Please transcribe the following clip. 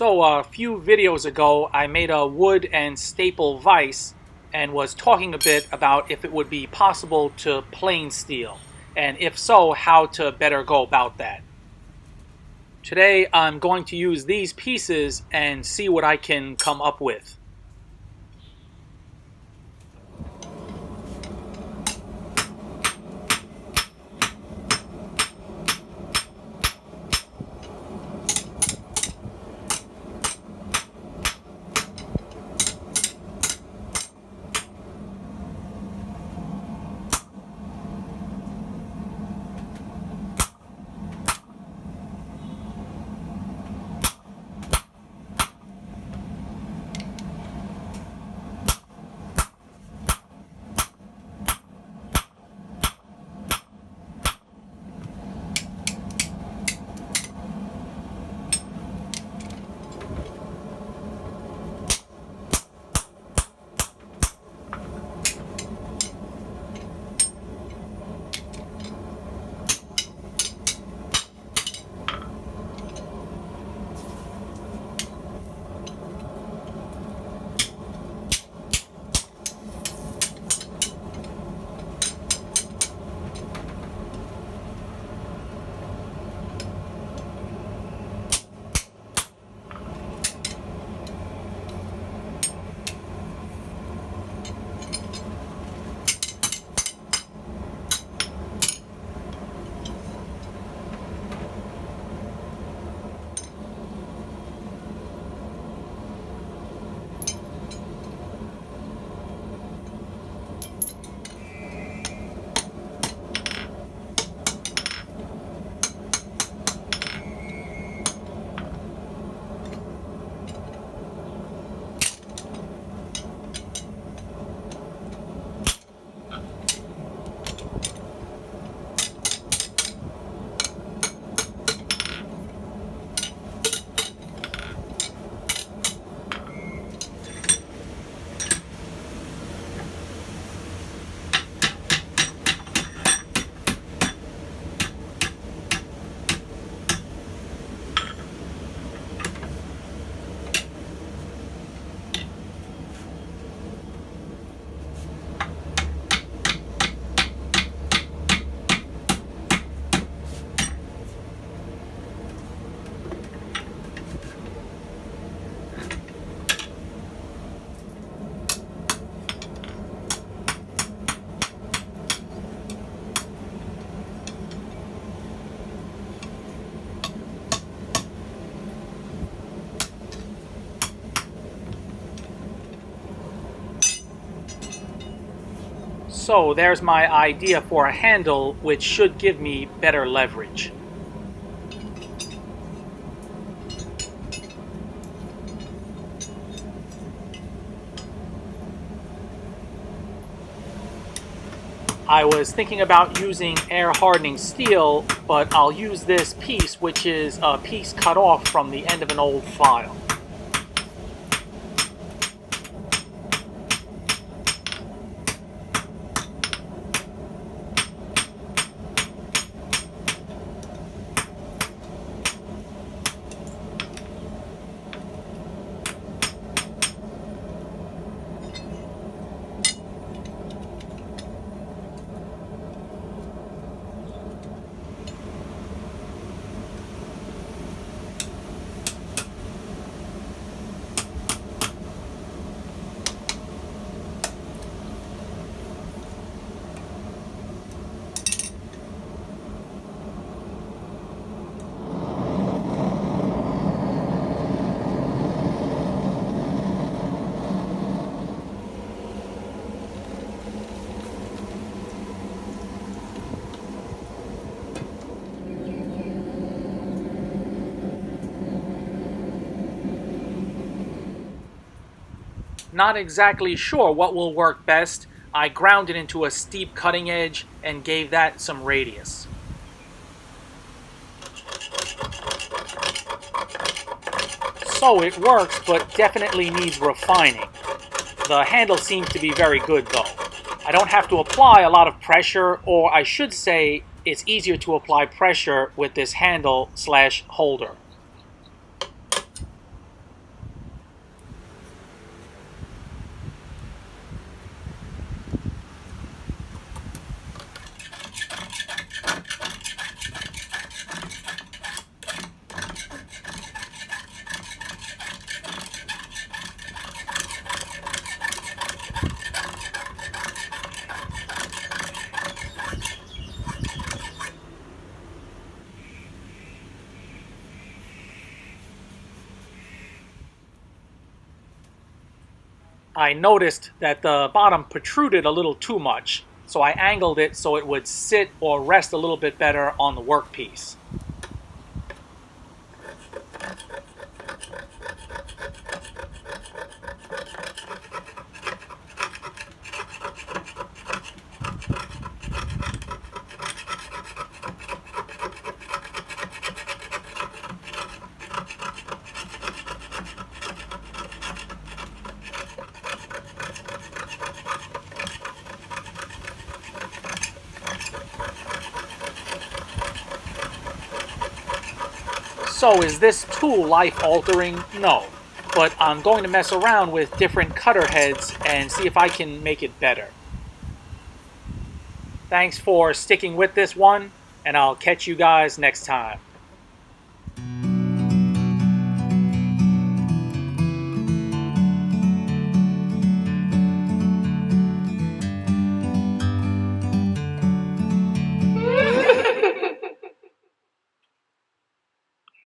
So a few videos ago, I made a wood and staple vise and was talking a bit about if it would be possible to plane steel, and if so, how to better go about that. Today, I'm going to use these pieces and see what I can come up with. So there's my idea for a handle which should give me better leverage. I was thinking about using air hardening steel, but I'll use this piece, which is a piece cut off from the end of an old file. Not exactly sure what will work best. I ground it into a steep cutting edge and gave that some radius. So it works, but definitely needs refining. The handle seems to be very good though. I don't have to apply a lot of pressure, or I should say it's easier to apply pressure with this handle/holder. I noticed that the bottom protruded a little too much, so I angled it so it would sit or rest a little bit better on the workpiece. So is this tool life-altering? No. But I'm going to mess around with different cutter heads and see if I can make it better. Thanks for sticking with this one, and I'll catch you guys next time.